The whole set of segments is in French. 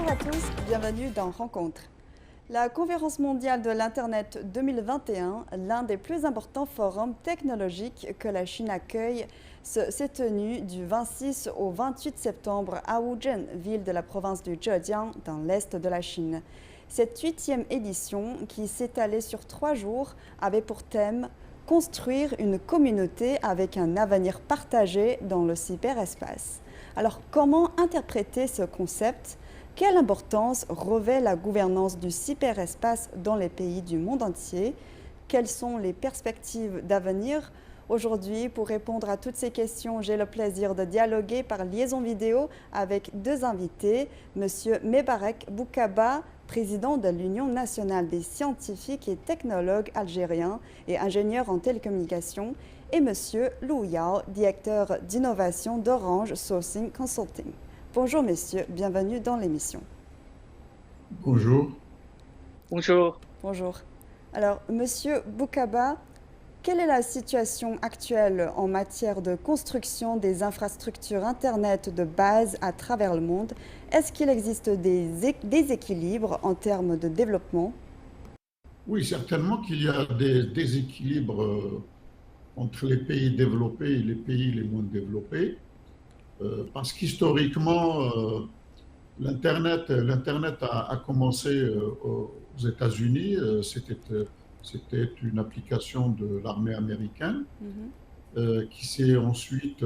Bonjour à tous, bienvenue dans Rencontre. La conférence mondiale de l'Internet 2021, l'un des plus importants forums technologiques que la Chine accueille, s'est tenu du 26 au 28 septembre à Wuzhen, ville de la province du Zhejiang, dans l'est de la Chine. Cette 8e édition, qui s'étalait sur 3 jours, avait pour thème « Construire une communauté avec un avenir partagé dans le cyberespace ». Alors, comment interpréter ce concept ? Quelle importance revêt la gouvernance du cyberespace dans les pays du monde entier? Quelles sont les perspectives d'avenir? Aujourd'hui, pour répondre à toutes ces questions, j'ai le plaisir de dialoguer par liaison vidéo avec deux invités, M. Mebarek Boukaba, président de l'Union nationale des scientifiques et technologues algériens et ingénieur en télécommunications, et M. Lou Yao, directeur d'innovation d'Orange Sourcing Consulting. Bonjour messieurs, bienvenue dans l'émission. Bonjour. Bonjour. Bonjour. Alors, monsieur Boukaba, quelle est la situation actuelle en matière de construction des infrastructures Internet de base à travers le monde? Est-ce qu'il existe des déséquilibres en termes de développement? Oui, certainement qu'il y a des déséquilibres entre les pays développés et les pays les moins développés, parce qu'historiquement, l'Internet a commencé aux États-Unis. C'était une application de l'armée américaine qui s'est ensuite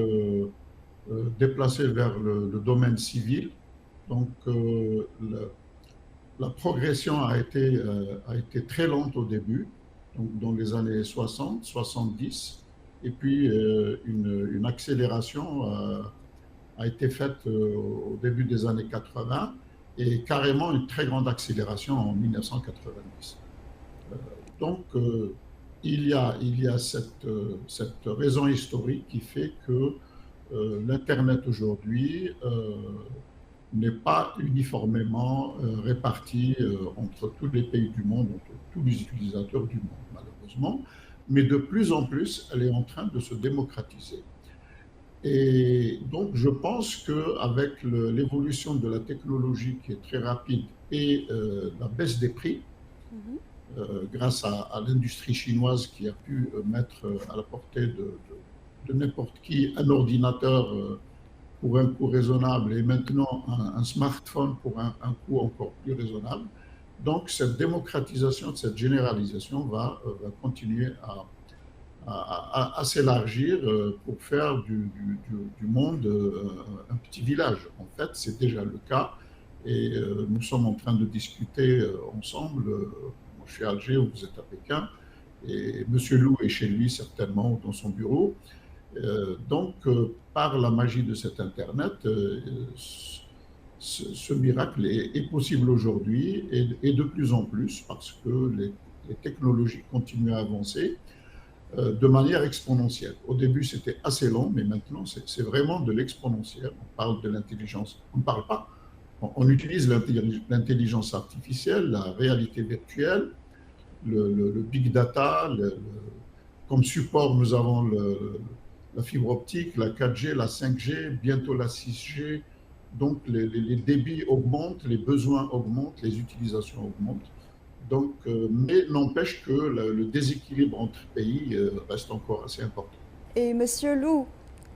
déplacée vers le domaine civil. Donc, la progression a été très lente au début, donc dans les années 60, 70, et puis une accélération a été faite au début des années 80 et carrément une très grande accélération en 1990. Donc, il y a cette raison historique qui fait que l'Internet aujourd'hui n'est pas uniformément réparti entre tous les pays du monde, entre tous les utilisateurs du monde, malheureusement. Mais de plus en plus, elle est en train de se démocratiser. Et donc, je pense qu'avec l'évolution de la technologie qui est très rapide et la baisse des prix, grâce à l'industrie chinoise qui a pu mettre à la portée de n'importe qui un ordinateur pour un coût raisonnable et maintenant un smartphone pour un coût encore plus raisonnable. Donc, cette démocratisation, cette généralisation va continuer à s'élargir pour faire du monde un petit village. En fait, c'est déjà le cas et nous sommes en train de discuter ensemble. Moi, je suis à Alger, vous êtes à Pékin, et M. Lou est chez lui certainement dans son bureau. Donc, par la magie de cet Internet, ce miracle est possible aujourd'hui et de plus en plus parce que les technologies continuent à avancer de manière exponentielle. Au début, c'était assez long, mais maintenant, c'est vraiment de l'exponentiel. On parle de l'intelligence, on ne parle pas. On utilise l'intelligence artificielle, la réalité virtuelle, le big data, comme support, nous avons la fibre optique, la 4G, la 5G, bientôt la 6G. Donc, les débits augmentent, les besoins augmentent, les utilisations augmentent. Donc, mais n'empêche que le déséquilibre entre pays reste encore assez important. Et Monsieur Lou,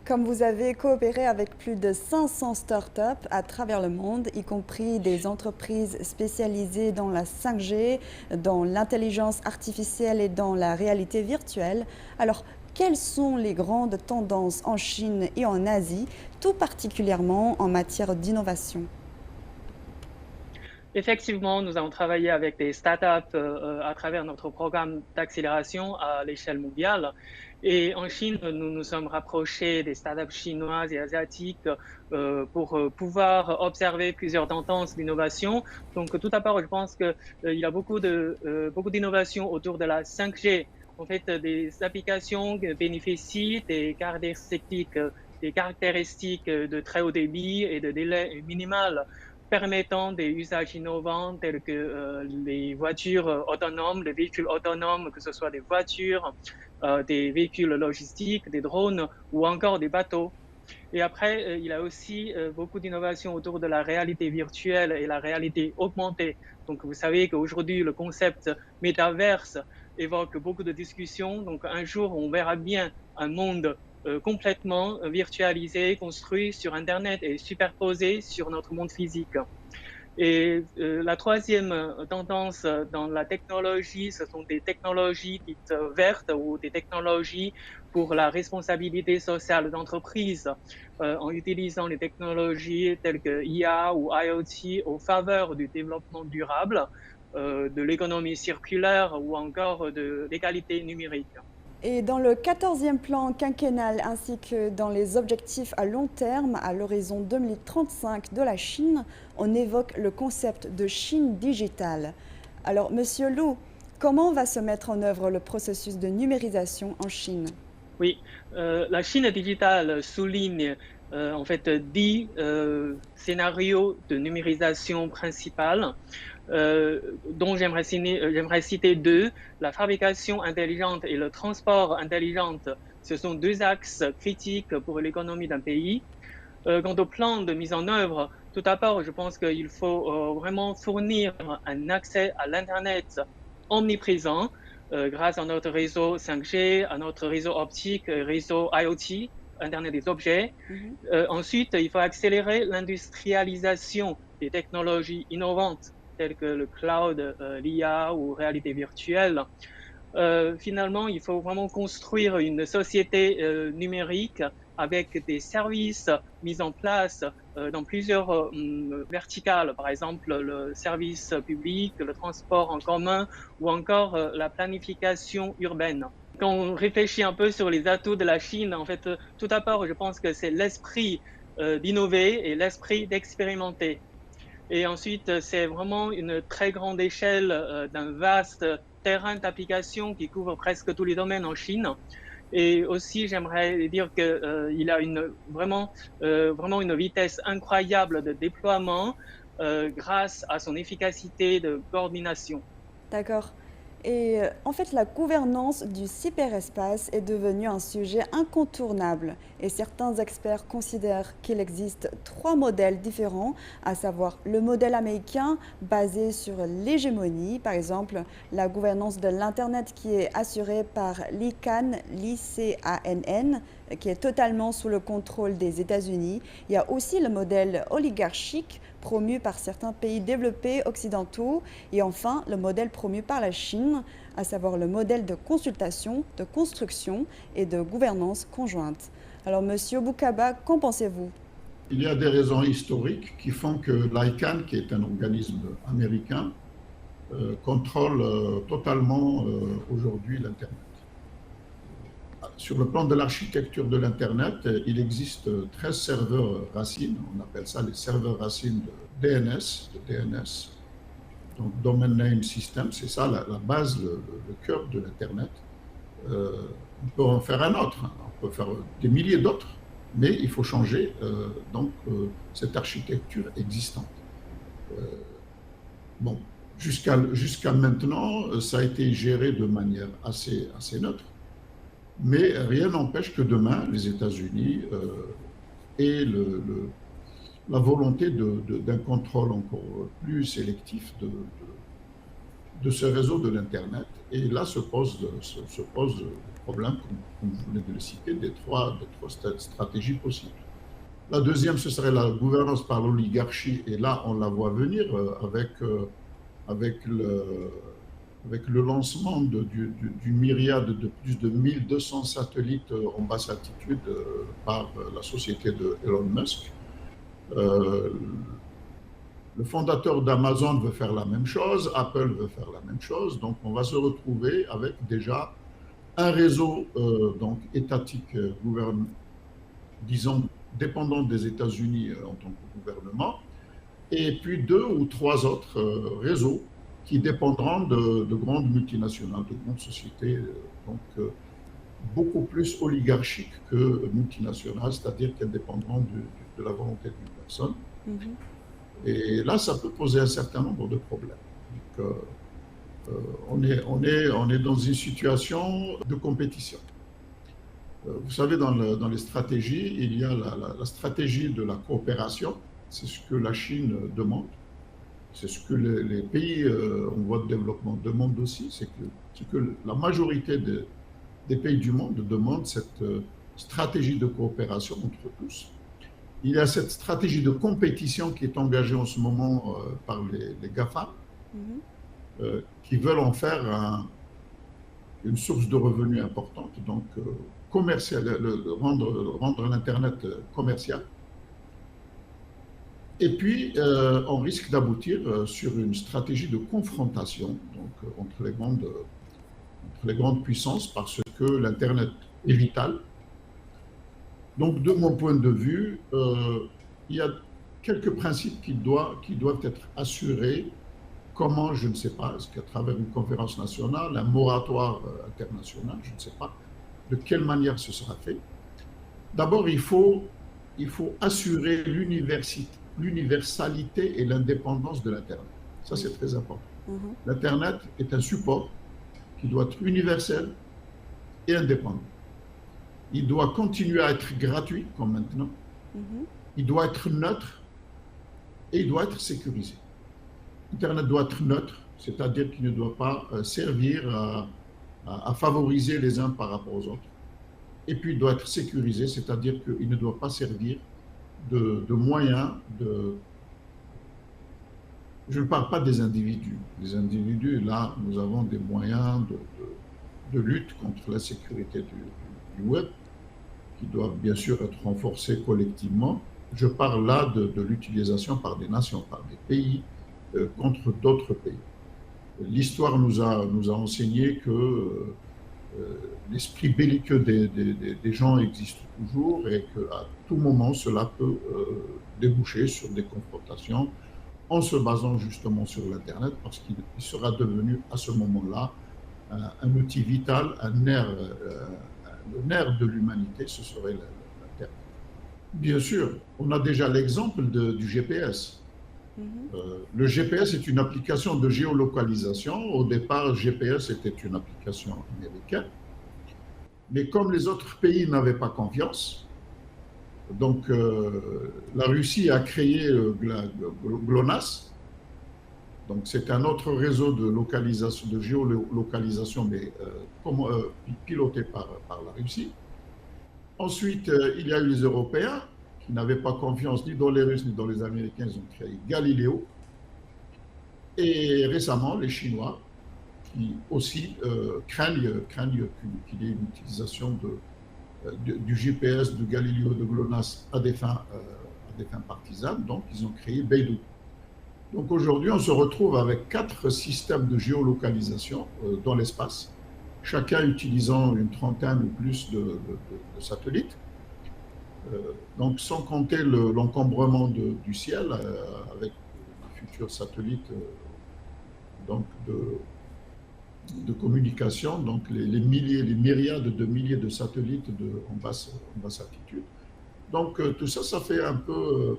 comme vous avez coopéré avec plus de 500 startups à travers le monde, y compris des entreprises spécialisées dans la 5G, dans l'intelligence artificielle et dans la réalité virtuelle, alors quelles sont les grandes tendances en Chine et en Asie, tout particulièrement en matière d'innovation? Effectivement, nous avons travaillé avec des startups à travers notre programme d'accélération à l'échelle mondiale. Et en Chine, nous nous sommes rapprochés des startups chinoises et asiatiques pour pouvoir observer plusieurs tendances d'innovation. Donc, tout d'abord, je pense qu'il y a beaucoup d'innovations autour de la 5G. En fait, des applications qui bénéficient des caractéristiques de très haut débit et de délai minimal, permettant des usages innovants tels que les voitures autonomes, les véhicules autonomes, que ce soit des voitures, des véhicules logistiques, des drones ou encore des bateaux. Et après, il y a aussi beaucoup d'innovations autour de la réalité virtuelle et la réalité augmentée. Donc, vous savez qu'aujourd'hui, le concept métaverse évoque beaucoup de discussions. Donc, un jour, on verra bien un monde complètement virtualisé, construit sur Internet et superposé sur notre monde physique. Et la troisième tendance dans la technologie, ce sont des technologies dites vertes ou des technologies pour la responsabilité sociale d'entreprise en utilisant les technologies telles que IA ou IoT au faveur du développement durable, de l'économie circulaire ou encore de l'égalité numérique. Et dans le 14e plan quinquennal ainsi que dans les objectifs à long terme à l'horizon 2035 de la Chine, on évoque le concept de Chine digitale. Alors, Monsieur Liu, comment va se mettre en œuvre le processus de numérisation en Chine? Oui, la Chine digitale souligne en fait 10 scénarios de numérisation principales, dont j'aimerais citer deux. La fabrication intelligente et le transport intelligent, ce sont deux axes critiques pour l'économie d'un pays. Quant au plan de mise en œuvre, tout d'abord, je pense qu'il faut vraiment fournir un accès à l'Internet omniprésent grâce à notre réseau 5G, à notre réseau optique, réseau IoT, Internet des objets. Ensuite, il faut accélérer l'industrialisation des technologies innovantes telles que le cloud, l'IA ou réalité virtuelle. Finalement, il faut vraiment construire une société numérique avec des services mis en place dans plusieurs verticales, par exemple le service public, le transport en commun ou encore la planification urbaine. Quand on réfléchit un peu sur les atouts de la Chine, en fait, tout d'abord, je pense que c'est l'esprit d'innover et l'esprit d'expérimenter. Et ensuite, c'est vraiment une très grande échelle d'un vaste terrain d'application qui couvre presque tous les domaines en Chine. Et aussi, j'aimerais dire qu'il y a vraiment une vitesse incroyable de déploiement grâce à son efficacité de coordination. D'accord. Et en fait, la gouvernance du cyberespace est devenue un sujet incontournable et certains experts considèrent qu'il existe trois modèles différents, à savoir le modèle américain basé sur l'hégémonie, par exemple la gouvernance de l'Internet qui est assurée par l'ICANN, qui est totalement sous le contrôle des États-Unis. Il y a aussi le modèle oligarchique promu par certains pays développés occidentaux et enfin le modèle promu par la Chine, à savoir le modèle de consultation, de construction et de gouvernance conjointe. Alors Monsieur Boukaba, qu'en pensez-vous? Il y a des raisons historiques qui font que l'ICANN, qui est un organisme américain, contrôle totalement aujourd'hui l'Internet. Sur le plan de l'architecture de l'Internet, il existe 13 serveurs racines, on appelle ça les serveurs racines de DNS, donc Domain Name System, c'est ça la base, le cœur de l'Internet. On peut en faire un autre, on peut faire des milliers d'autres, mais il faut changer cette architecture existante. Bon, jusqu'à maintenant, ça a été géré de manière assez neutre. Mais rien n'empêche que demain, les États-Unis aient la volonté d'un contrôle encore plus sélectif de ce réseau de l'Internet. Et là se pose le problème, comme vous venez de le citer, des trois stratégies possibles. La deuxième, ce serait la gouvernance par l'oligarchie. Et là, on la voit venir avec le lancement d'une myriade de plus de 1200 satellites en basse altitude par la société de Elon Musk. Le fondateur d'Amazon veut faire la même chose, Apple veut faire la même chose, donc on va se retrouver avec déjà un réseau étatique, disons, dépendant des États-Unis en tant que gouvernement, et puis 2 ou 3 autres réseaux qui dépendront de grandes multinationales, de grandes sociétés, beaucoup plus oligarchiques que multinationales, c'est-à-dire qu'elles dépendront de la volonté d'une personne. Et là, ça peut poser un certain nombre de problèmes. Donc, on est dans une situation de compétition. Vous savez, dans les stratégies, il y a la stratégie de la coopération. C'est ce que la Chine demande. C'est ce que les pays en voie de développement demandent aussi. C'est que la majorité des pays du monde demandent cette stratégie de coopération entre tous. Il y a cette stratégie de compétition qui est engagée en ce moment par les GAFA, qui veulent en faire une source de revenus importante, donc rendre l'Internet commercial. Et puis, on risque d'aboutir sur une stratégie de confrontation donc, entre les grandes puissances, parce que l'Internet est vital. Donc, de mon point de vue, il y a quelques principes qui doivent être assurés. Comment, je ne sais pas, est-ce qu'à travers une conférence nationale, un moratoire international, je ne sais pas de quelle manière ce sera fait. D'abord, il faut assurer l'universalité et l'indépendance de l'Internet. Ça, c'est très important. L'Internet est un support qui doit être universel et indépendant. Il doit continuer à être gratuit, comme maintenant. Il doit être neutre et il doit être sécurisé. Internet doit être neutre, c'est-à-dire qu'il ne doit pas servir à favoriser les uns par rapport aux autres. Et puis, il doit être sécurisé, c'est-à-dire qu'il ne doit pas servir de moyen de... Je ne parle pas des individus. Les individus, là, nous avons des moyens de lutte contre la sécurité du web, qui doivent bien sûr être renforcés collectivement. Je parle là de l'utilisation par des nations, par des pays, contre d'autres pays. L'histoire nous a enseigné que l'esprit belliqueux des gens existe toujours et qu'à tout moment, cela peut déboucher sur des confrontations en se basant justement sur l'Internet, parce qu'il sera devenu à ce moment-là un outil vital, le nerf de l'humanité, ce serait l'Internet. Bien sûr, on a déjà l'exemple du GPS. Le GPS est une application de géolocalisation. Au départ, GPS était une application américaine. Mais comme les autres pays n'avaient pas confiance, donc la Russie a créé GLONASS. Donc c'est un autre réseau de localisation, de géolocalisation, mais piloté par la Russie. Ensuite, il y a eu les Européens qui n'avaient pas confiance ni dans les Russes ni dans les Américains. Ils ont créé Galileo. Et récemment, les Chinois, qui aussi craignent qu'il y ait une utilisation du GPS, de Galileo, de GLONASS à des fins partisanes. Donc, ils ont créé Beidou. Donc aujourd'hui, on se retrouve avec 4 systèmes de géolocalisation dans l'espace, chacun utilisant une trentaine ou plus de satellites. Donc sans compter l'encombrement du ciel avec les futurs satellites donc de communication, donc les myriades de milliers de satellites en basse altitude. Donc tout ça, ça fait un peu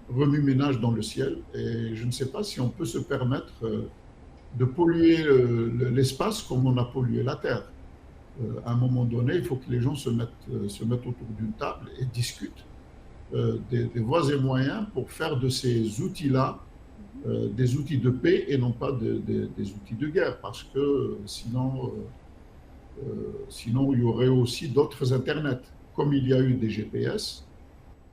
remue-ménage dans le ciel, et je ne sais pas si on peut se permettre de polluer l'espace comme on a pollué la Terre. À un moment donné, il faut que les gens se mettent autour d'une table et discutent des voies et moyens pour faire de ces outils-là des outils de paix et non pas des outils de guerre, parce que sinon il y aurait aussi d'autres Internets, comme il y a eu des GPS.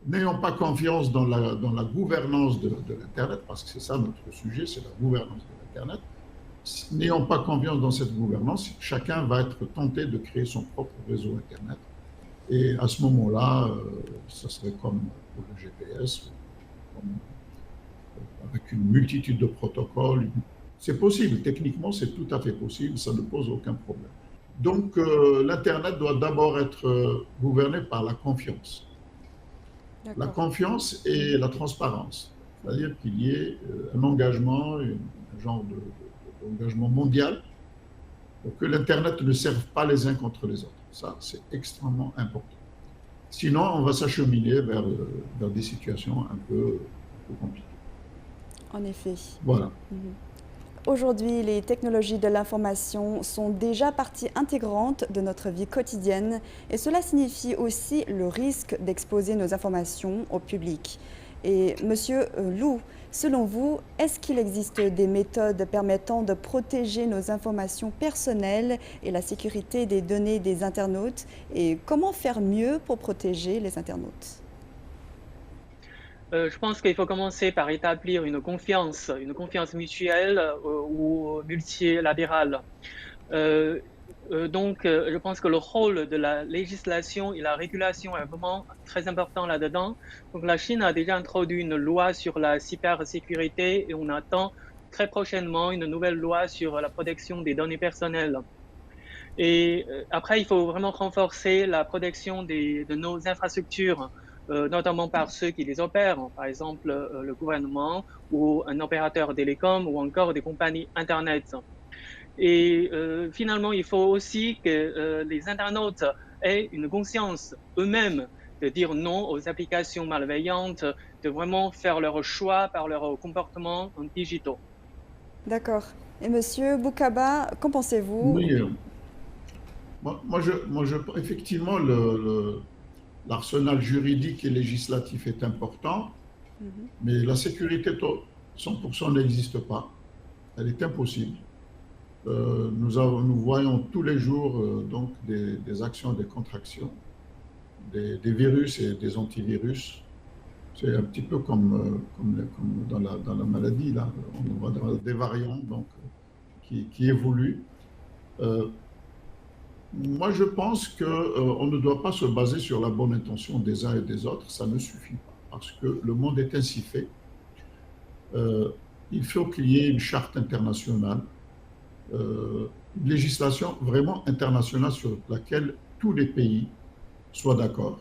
N'ayons pas confiance dans la gouvernance de l'Internet, parce que c'est ça notre sujet, c'est la gouvernance de l'Internet. N'ayons pas confiance dans cette gouvernance, chacun va être tenté de créer son propre réseau Internet. Et à ce moment-là, ça serait comme pour le GPS, avec une multitude de protocoles. C'est possible, techniquement c'est tout à fait possible, ça ne pose aucun problème. Donc l'Internet doit d'abord être gouverné par la confiance. La confiance et la transparence, c'est-à-dire qu'il y ait un engagement, un genre d'engagement mondial, pour que l'Internet ne serve pas les uns contre les autres. Ça, c'est extrêmement important. Sinon, on va s'acheminer vers des situations un peu compliquées. En effet. Voilà. aujourd'hui, les technologies de l'information sont déjà partie intégrante de notre vie quotidienne et cela signifie aussi le risque d'exposer nos informations au public. Et Monsieur Lou, selon vous, est-ce qu'il existe des méthodes permettant de protéger nos informations personnelles et la sécurité des données des internautes? Et comment faire mieux pour protéger les internautes? Je pense qu'il faut commencer par établir une confiance mutuelle ou multilatérale. Euh, je pense que le rôle de la législation et la régulation est vraiment très important là-dedans. Donc, la Chine a déjà introduit une loi sur la cybersécurité et on attend très prochainement une nouvelle loi sur la protection des données personnelles. Et après, il faut vraiment renforcer la protection de nos infrastructures, notamment par ceux qui les opèrent, par exemple le gouvernement ou un opérateur télécom ou encore des compagnies Internet. Et finalement, il faut aussi que les internautes aient une conscience eux-mêmes de dire non aux applications malveillantes, de vraiment faire leur choix par leur comportement digitaux. D'accord. Et Monsieur Boukaba, qu'en pensez-vous? Oui, effectivement, l'arsenal juridique et législatif est important, Mhm. mais la sécurité 100% n'existe pas. Elle est impossible. Nous voyons tous les jours donc des actions, des contractions, des virus et des antivirus. C'est un petit peu comme dans la maladie, là. On voit des variants donc, qui évoluent. Euh, Moi, je pense qu'on ne doit pas se baser sur la bonne intention des uns et des autres, ça ne suffit pas, parce que le monde est ainsi fait. Euh, il faut qu'il y ait une charte internationale, une législation vraiment internationale sur laquelle tous les pays soient d'accord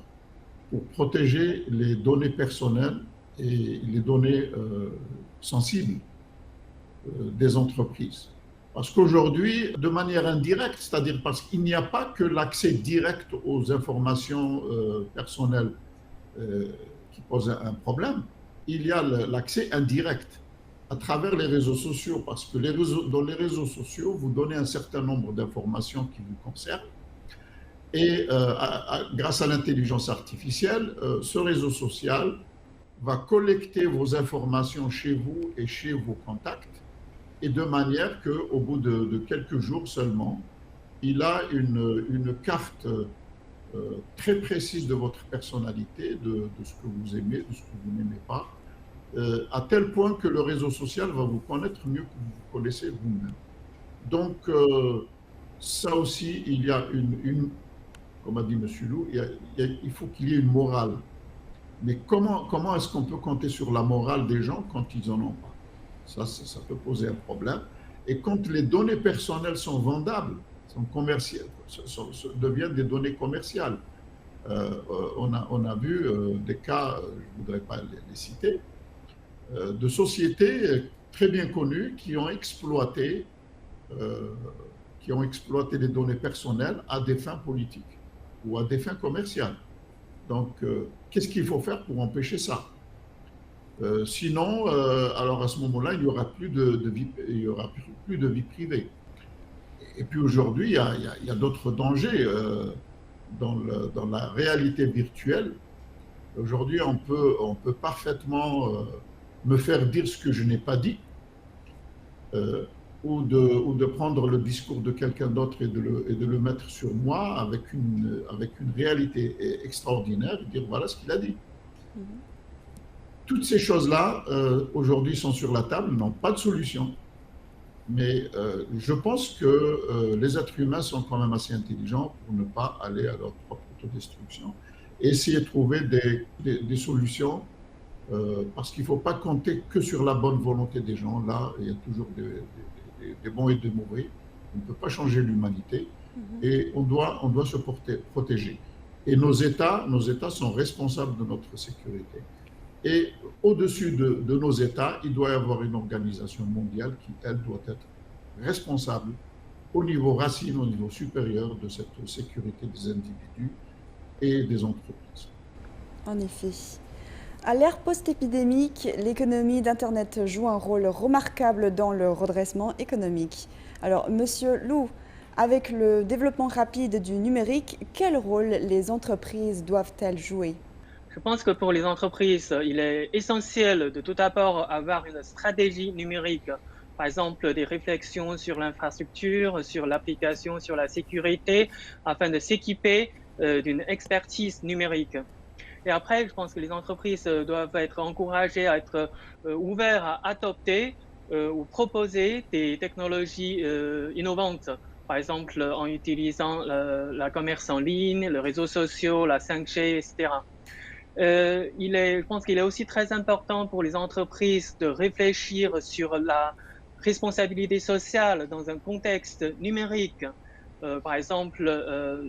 pour protéger les données personnelles et les données sensibles des entreprises. Parce qu'aujourd'hui, de manière indirecte, c'est-à-dire parce qu'il n'y a pas que l'accès direct aux informations personnelles qui pose un problème, il y a l'accès indirect à travers les réseaux sociaux, parce que dans les réseaux sociaux, vous donnez un certain nombre d'informations qui vous concernent, et grâce à l'intelligence artificielle, ce réseau social va collecter vos informations chez vous et chez vos contacts, et de manière qu'au bout de quelques jours seulement, il a une carte très précise de votre personnalité, de ce que vous aimez, de ce que vous n'aimez pas, à tel point que le réseau social va vous connaître mieux que vous vous connaissez vous-même. Donc, ça aussi, il y a comme a dit M. Lou, il faut qu'il y ait une morale. Mais comment est-ce qu'on peut compter sur la morale des gens quand ils n'en ont pas? Ça peut poser un problème. Et quand les données personnelles sont vendables, sont commerciales, deviennent des données commerciales. On a vu des cas, je ne voudrais pas les citer, de sociétés très bien connues qui ont exploité les données personnelles à des fins politiques ou à des fins commerciales. Donc, qu'est-ce qu'il faut faire pour empêcher ça? Sinon, alors à ce moment-là, il n'y aura plus de vie privée. Et puis aujourd'hui, il y a d'autres dangers dans la réalité virtuelle. Aujourd'hui, on peut parfaitement me faire dire ce que je n'ai pas dit, ou de prendre le discours de quelqu'un d'autre et de le mettre sur moi avec une réalité extraordinaire et dire voilà ce qu'il a dit. Mm-hmm. Toutes ces choses-là, aujourd'hui, sont sur la table, n'ont pas de solution. Mais je pense que les êtres humains sont quand même assez intelligents pour ne pas aller à leur propre autodestruction et essayer de trouver des solutions, parce qu'il ne faut pas compter que sur la bonne volonté des gens. Là, il y a toujours des bons et des mauvais. On ne peut pas changer l'humanité et on doit se protéger. Et nos États sont responsables de notre sécurité. Et au-dessus de nos États, il doit y avoir une organisation mondiale qui, elle, doit être responsable au niveau racine, au niveau supérieur de cette sécurité des individus et des entreprises. En effet. À l'ère post-épidémique, l'économie d'Internet joue un rôle remarquable dans le redressement économique. Alors, Monsieur Lou, avec le développement rapide du numérique, quel rôle les entreprises doivent-elles jouer? Je pense que pour les entreprises, il est essentiel de tout d'abord avoir une stratégie numérique. Par exemple, des réflexions sur l'infrastructure, sur l'application, sur la sécurité, afin de s'équiper d'une expertise numérique. Et après, je pense que les entreprises doivent être encouragées à être ouvertes à adopter ou proposer des technologies innovantes. Par exemple, en utilisant la commerce en ligne, les réseaux sociaux, la 5G, etc. Je pense qu'il est aussi très important pour les entreprises de réfléchir sur la responsabilité sociale dans un contexte numérique. Par exemple,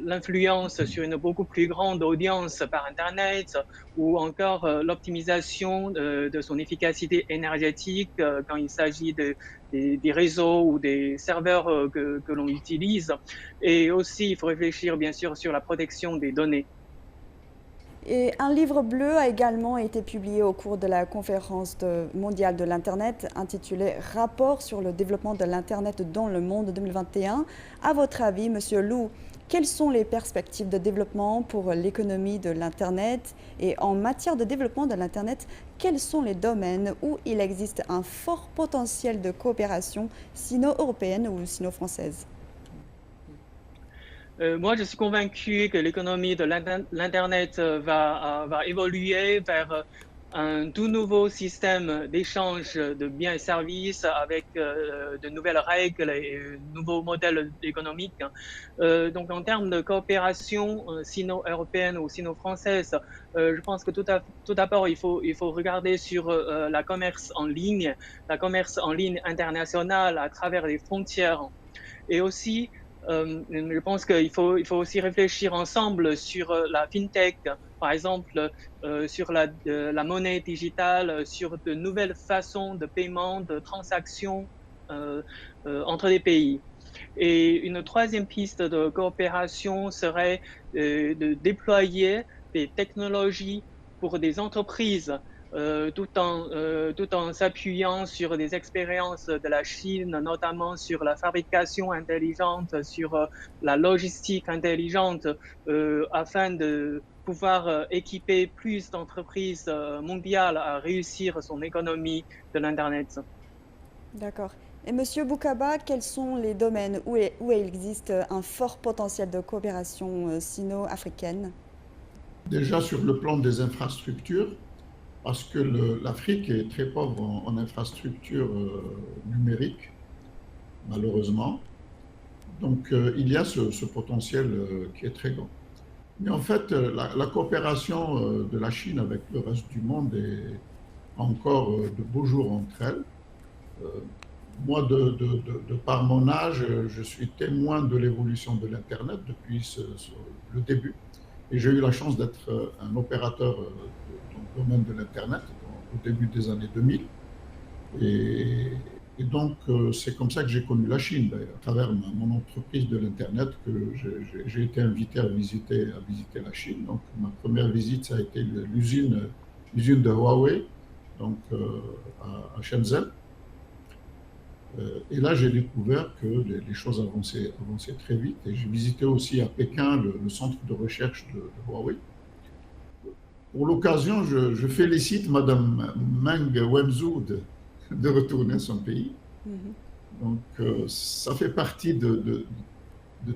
l'influence sur une beaucoup plus grande audience par Internet ou encore l'optimisation de son efficacité énergétique quand il s'agit des réseaux ou des serveurs que l'on utilise. Et aussi, il faut réfléchir bien sûr sur la protection des données. Et un livre bleu a également été publié au cours de la conférence mondiale de l'Internet intitulé Rapport sur le développement de l'Internet dans le monde 2021. À votre avis, Monsieur Lou, quelles sont les perspectives de développement pour l'économie de l'Internet? Et en matière de développement de l'Internet, quels sont les domaines où il existe un fort potentiel de coopération sino-européenne ou sino-française? Moi, je suis convaincu que l'économie de l'Internet va évoluer vers un tout nouveau système d'échange de biens et services avec de nouvelles règles et nouveaux modèles économiques. Donc, en termes de coopération sino-européenne ou sino-française, je pense que tout d'abord, il faut regarder sur la commerce en ligne internationale à travers les frontières. Et aussi, je pense il faut aussi réfléchir ensemble sur la fintech, par exemple, sur la monnaie digitale, sur de nouvelles façons de paiement, de transactions euh, entre les pays. Et une troisième piste de coopération serait de déployer des technologies pour des entreprises tout en s'appuyant sur des expériences de la Chine, notamment sur la fabrication intelligente, sur la logistique intelligente, afin de pouvoir équiper plus d'entreprises mondiales à réussir son économie de l'Internet. D'accord. Et Monsieur Boukaba, quels sont les domaines où il existe un fort potentiel de coopération sino-africaine? Déjà sur le plan des infrastructures, parce que l'Afrique est très pauvre en infrastructures numériques, malheureusement. Donc il y a ce potentiel qui est très grand. Mais en fait, la coopération de la Chine avec le reste du monde est encore de beaux jours entre elles. Euh, Moi, de par mon âge, je suis témoin de l'évolution de l'Internet depuis le début. Et j'ai eu la chance d'être un opérateur dans le domaine de l'Internet au début des années 2000. Et, et donc, c'est comme ça que j'ai connu la Chine, d'ailleurs, à travers mon entreprise de l'Internet, que j'ai été invité à visiter la Chine. Donc, ma première visite, ça a été l'usine de Huawei, donc à Shenzhen. Et là, j'ai découvert que les choses avançaient très vite. Et j'ai visité aussi à Pékin le centre de recherche de Huawei. Pour l'occasion, je félicite Madame Meng Wanzhou de retourner à son pays. Mhm. Donc, ça fait partie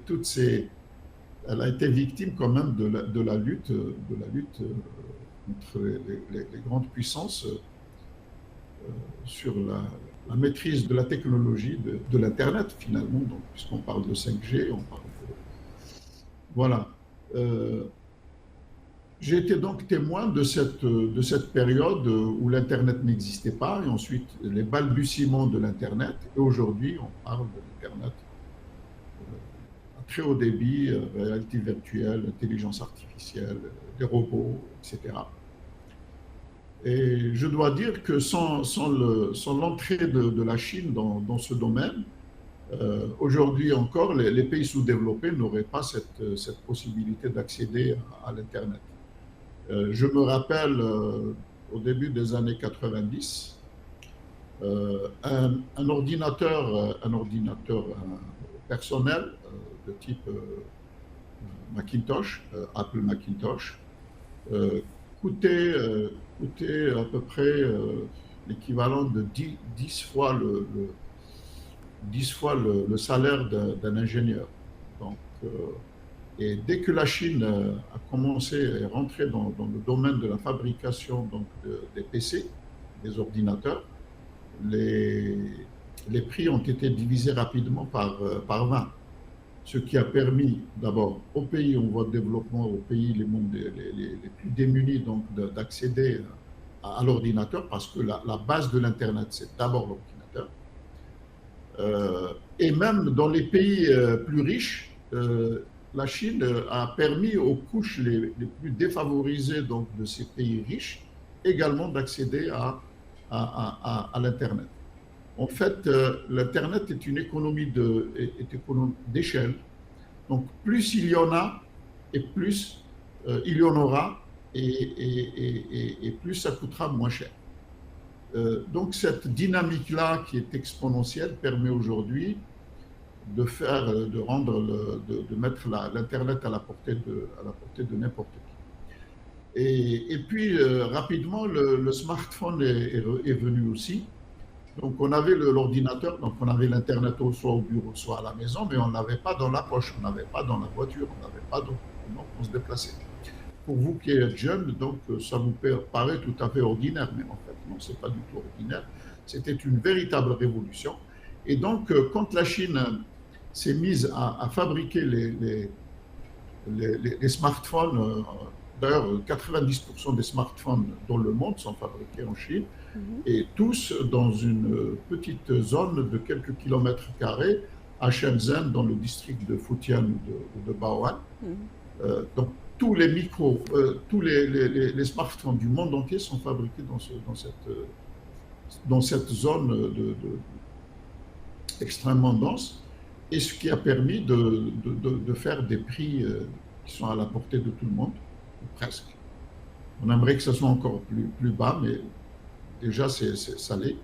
toutes ces. Elle a été victime quand même de la lutte entre les grandes puissances sur la maîtrise de la technologie de l'Internet, finalement. Donc, puisqu'on parle de 5G, on parle de. Voilà. J'ai été donc témoin de cette période où l'Internet n'existait pas, et ensuite les balbutiements de l'Internet. Et aujourd'hui, on parle de l'Internet à très haut débit, réalité virtuelle, intelligence artificielle, des robots, etc. Et je dois dire que sans l'entrée de la Chine dans ce domaine, aujourd'hui encore, les pays sous-développés n'auraient pas cette possibilité d'accéder à l'Internet. Je me rappelle au début des années 90, un ordinateur personnel de type Macintosh, Apple Macintosh, coûtait à peu près l'équivalent de 10 fois le salaire d'un ingénieur. Donc, et dès que la Chine a commencé à rentrer dans le domaine de la fabrication donc, des PC, des ordinateurs, les prix ont été divisés rapidement par 20. Ce qui a permis d'abord aux pays en voie de développement, aux pays les plus démunis donc d'accéder à l'ordinateur, parce que la base de l'Internet, c'est d'abord l'ordinateur. Et même dans les pays plus riches, la Chine a permis aux couches les plus défavorisées donc, de ces pays riches également d'accéder à l'Internet. En fait, l'Internet est une économie d'échelle. Donc, plus il y en a, et plus il y en aura, et plus ça coûtera moins cher. Donc, cette dynamique-là, qui est exponentielle, permet aujourd'hui de mettre l'Internet à la portée de n'importe qui. Et puis, rapidement, le smartphone est venu aussi. Donc, on avait l'ordinateur, donc on avait l'Internet soit au bureau, soit à la maison, mais on n'avait pas dans la poche, on n'avait pas dans la voiture, on n'avait pas comment on se déplaçait. Pour vous qui êtes jeune, donc ça vous paraît tout à fait ordinaire, mais en fait, non, ce n'est pas du tout ordinaire. C'était une véritable révolution. Et donc, quand la Chine s'est mise à fabriquer les smartphones, d'ailleurs, 90% des smartphones dans le monde sont fabriqués en Chine, et tous dans une petite zone de quelques kilomètres carrés à Shenzhen, dans le district de Futian ou de Bao'an. Donc, tous les les smartphones du monde entier sont fabriqués dans cette zone extrêmement dense, et ce qui a permis de faire des prix qui sont à la portée de tout le monde, ou presque. On aimerait que ce soit encore plus bas, mais déjà ça l'est.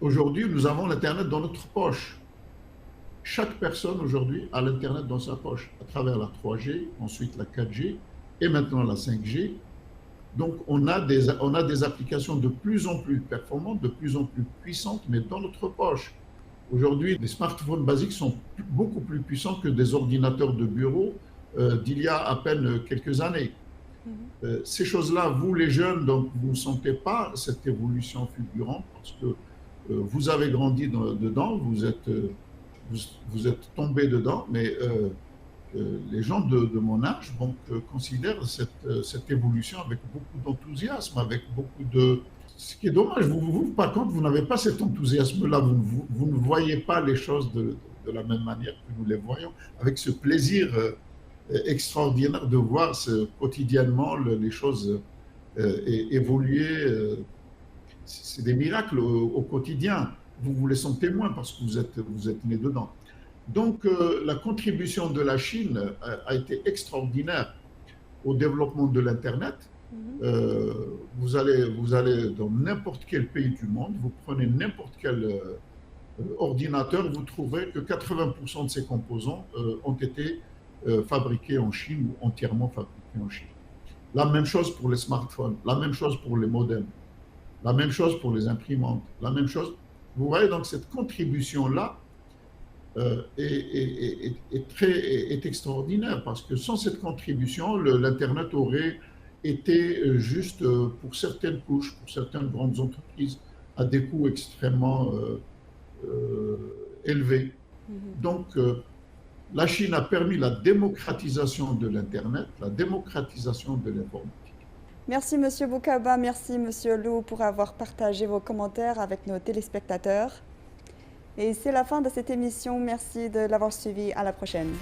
Aujourd'hui, nous avons l'Internet dans notre poche. Chaque personne aujourd'hui a l'Internet dans sa poche, à travers la 3G, ensuite la 4G, et maintenant la 5G. Donc, on a des applications de plus en plus performantes, de plus en plus puissantes, mais dans notre poche. Aujourd'hui, les smartphones basiques sont beaucoup plus puissants que des ordinateurs de bureau d'il y a à peine quelques années. Ces choses-là, vous les jeunes, donc, vous ne sentez pas cette évolution fulgurante parce que vous avez grandi dedans, vous êtes tombé dedans, mais les gens de mon âge considèrent cette évolution avec beaucoup d'enthousiasme, avec beaucoup de... Ce qui est dommage, vous par contre, vous n'avez pas cet enthousiasme-là, vous ne voyez pas les choses de la même manière que nous les voyons, avec ce plaisir extraordinaire de voir quotidiennement les choses évoluer. C'est des miracles au quotidien. Vous les sentez moins parce que vous êtes né dedans. Donc, la contribution de la Chine a été extraordinaire au développement de l'Internet. Vous allez dans n'importe quel pays du monde, vous prenez n'importe quel ordinateur, vous trouverez que 80% de ses composants ont été fabriqués en Chine ou entièrement fabriqués en Chine. La même chose pour les smartphones, la même chose pour les modems, la même chose pour les imprimantes, la même chose. Vous voyez, donc cette contribution-là est extraordinaire parce que sans cette contribution, l'Internet aurait été juste pour certaines couches, pour certaines grandes entreprises, à des coûts extrêmement élevés. Donc, la Chine a permis la démocratisation de l'Internet, la démocratisation de l'informatique. Merci Monsieur Boukaba, merci Monsieur Lou pour avoir partagé vos commentaires avec nos téléspectateurs. Et c'est la fin de cette émission. Merci de l'avoir suivi. À la prochaine.